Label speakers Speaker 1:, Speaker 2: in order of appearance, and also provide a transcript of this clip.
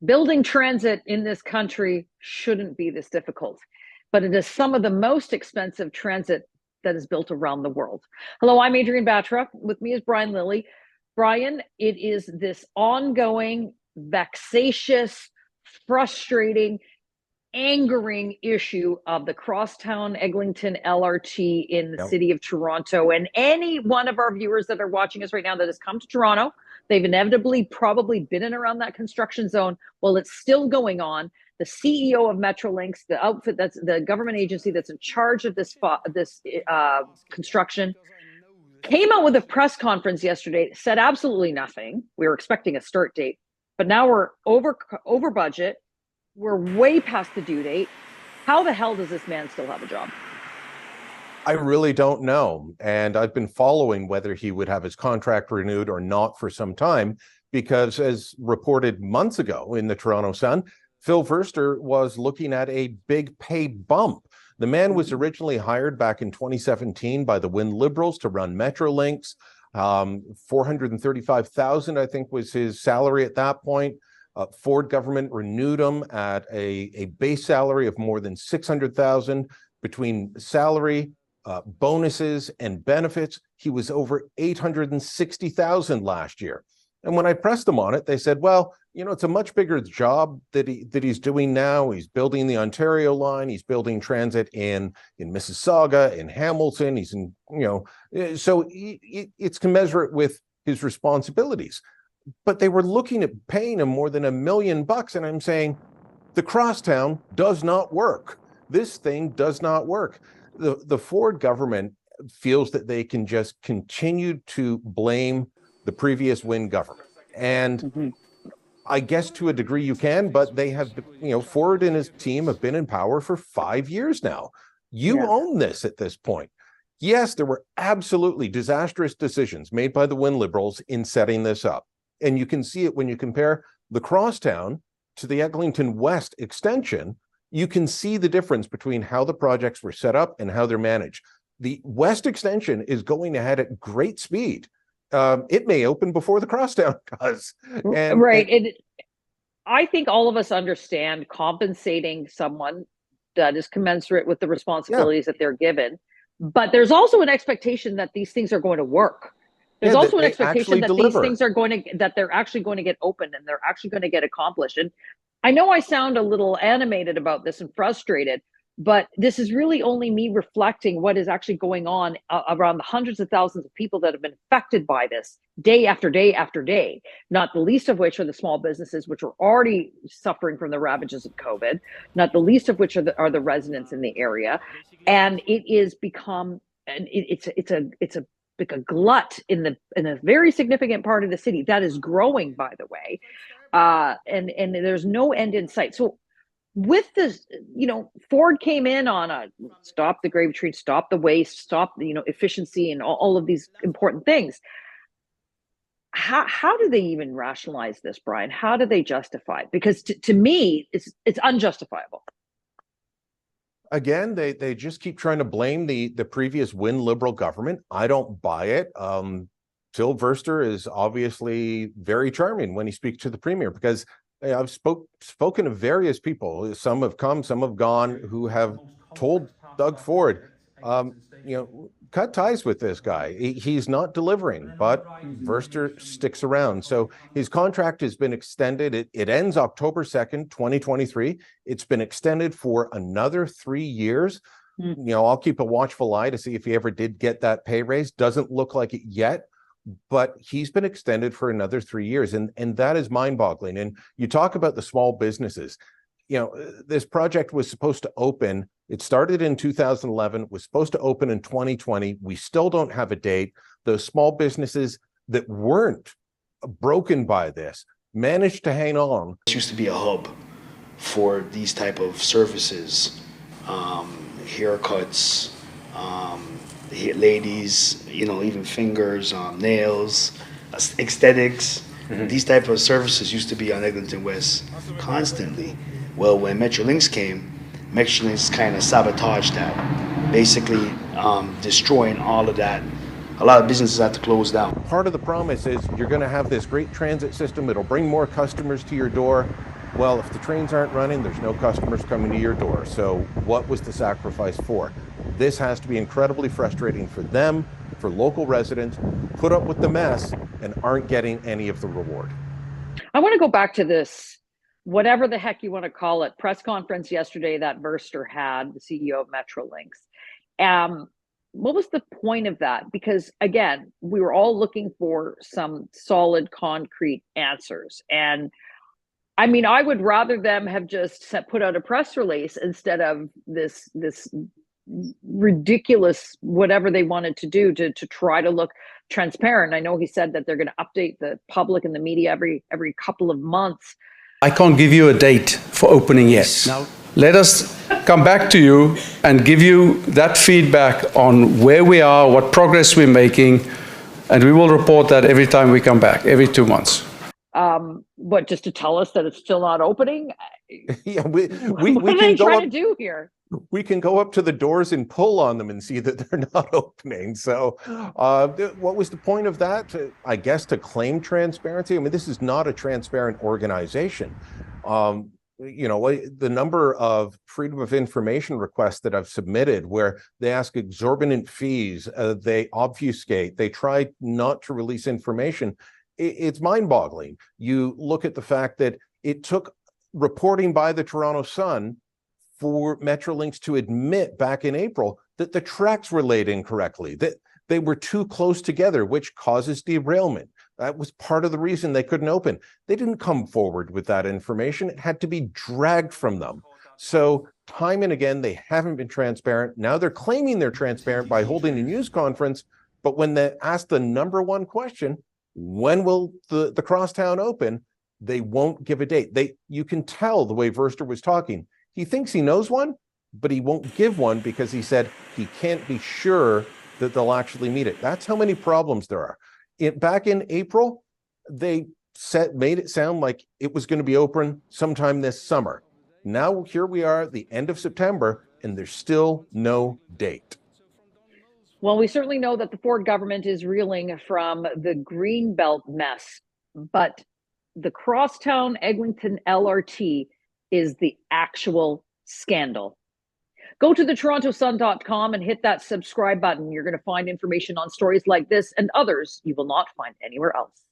Speaker 1: Building transit in this country shouldn't be this difficult, but it is some of the most expensive transit that is built around the world. Hello, I'm Adrienne Batra. With me is Brian Lilley. Brian, it is this ongoing, vexatious, frustrating, angering issue of the Crosstown Eglinton LRT in the city of Toronto. And any one of our viewers that are watching us right now that has come to Toronto, they've inevitably probably been in around that construction zone. Well, it's still going on. The CEO of Metrolinx, the outfit that's the government agency that's in charge of this construction, came out with a press conference yesterday, said absolutely nothing. We were expecting a start date, but now we're over budget. We're way past the due date. How the hell does this man still have a job?
Speaker 2: I really don't know. And I've been following whether he would have his contract renewed or not for some time, because as reported months ago in the Toronto Sun, Phil Verster was looking at a big pay bump. The man was originally hired back in 2017 by the Wynne Liberals to run Metrolinx. $435,000, I think, was his salary at that point. Ford government renewed him at a base salary of more than $600,000. Between salary, bonuses, and benefits, he was over $860,000 last year. And when I pressed them on it, they said, well, you know, it's a much bigger job that he's doing now. He's building the Ontario line. He's building transit in Mississauga, in Hamilton. He's in, you know, so it's commensurate with his responsibilities. But they were looking at paying him more than $1 million. And I'm saying, the Crosstown does not work. This thing does not work. The Ford government feels that they can just continue to blame the previous Wynne government. And I guess to a degree you can, but they have, you know, Ford and his team have been in power for 5 years now. You own this at this point. Yes, there were absolutely disastrous decisions made by the Wynne Liberals in setting this up. And you can see it when you compare the Crosstown to the Eglinton West extension. You can see the difference between how the projects were set up and how they're managed. The West extension is going ahead at great speed. It may open before the Crosstown does.
Speaker 1: I think all of us understand compensating someone that is commensurate with the responsibilities that they're given. But there's also an expectation that these things are going to work. There's also an expectation that these things are they're actually going to get opened and they're actually going to get accomplished. And I know I sound a little animated about this and frustrated, but this is really only me reflecting what is actually going on around the hundreds of thousands of people that have been affected by this day after day after day, not the least of which are the small businesses, which are already suffering from the ravages of COVID, not the least of which are the residents in the area. And it is become, and it's a like a glut in a very significant part of the city that is growing, by the way, and there's no end in sight. So with this, you know, Ford came in on a stop the gravy train, stop the waste, stop the, you know, efficiency and all of these important things. How do they even rationalize this, Brian? How do they justify it? Because to me, it's unjustifiable.
Speaker 2: Again, they just keep trying to blame the previous Wynne Liberal government. I don't buy it. Phil Verster is obviously very charming when he speaks to the Premier, because I've spoken to various people. Some have come, some have gone, who have told Doug Ford, you know, cut ties with this guy. He's not delivering, but Verster sticks around. So his contract has been extended. It ends October 2nd, 2023. It's been extended for another 3 years. You know, I'll keep a watchful eye to see if he ever did get that pay raise. Doesn't look like it yet, but he's been extended for another 3 years. And that is mind-boggling. And you talk about the small businesses. You know, this project was supposed to open. It started in 2011, was supposed to open in 2020. We still don't have a date. Those small businesses that weren't broken by this managed to hang on.
Speaker 3: It used to be a hub for these type of services, haircuts, ladies, you know, even fingers, nails, aesthetics. These type of services used to be on Eglinton West constantly. Well, when Metrolinx came, Metrolinx kind of sabotaged that, basically destroying all of that. A lot of businesses had to close down.
Speaker 2: Part of the promise is you're going to have this great transit system. It'll bring more customers to your door. Well, if the trains aren't running, there's no customers coming to your door. So what was the sacrifice for? This has to be incredibly frustrating for them, for local residents, put up with the mess and aren't getting any of the reward.
Speaker 1: I want to go back to this, whatever the heck you want to call it, press conference yesterday that Verster had, the CEO of Metrolinx. What was the point of that? Because again, we were all looking for some solid, concrete answers. And I mean, I would rather them have just put out a press release instead of this ridiculous whatever they wanted to do to try to look transparent. I know he said that they're going to update the public and the media every couple of months.
Speaker 4: I can't give you a date for opening yet. Now, let us come back to you and give you that feedback on where we are, what progress we're making, and we will report that every time we come back, every 2 months.
Speaker 1: What, just to tell us that it's still not opening?
Speaker 2: Yeah,
Speaker 1: we what are they trying to do here?
Speaker 2: We can go up to the doors and pull on them and see that they're not opening. So what was the point of that? I guess to claim transparency. I mean, this is not a transparent organization. You know, the number of freedom of information requests that I've submitted where they ask exorbitant fees, they obfuscate, they try not to release information. It's mind-boggling. You look at the fact that it took reporting by the Toronto Sun for Metrolinx to admit back in April that the tracks were laid incorrectly, that they were too close together, which causes derailment. That was part of the reason they couldn't open. They didn't come forward with that information. It had to be dragged from them. So time and again, they haven't been transparent. Now they're claiming they're transparent by holding a news conference. But when they ask the number one question, when will the crosstown open, they won't give a date. You can tell the way Verster was talking. He thinks he knows one, but he won't give one because he said he can't be sure that they'll actually meet it. That's how many problems there are. Back in April, they made it sound like it was going to be open sometime this summer. Now here we are at the end of September, and there's still no date.
Speaker 1: Well, we certainly know that the Ford government is reeling from the Greenbelt mess, but the Crosstown Eglinton LRT is the actual scandal. Go to thetorontosun.com and hit that subscribe button. You're going to find information on stories like this and others you will not find anywhere else.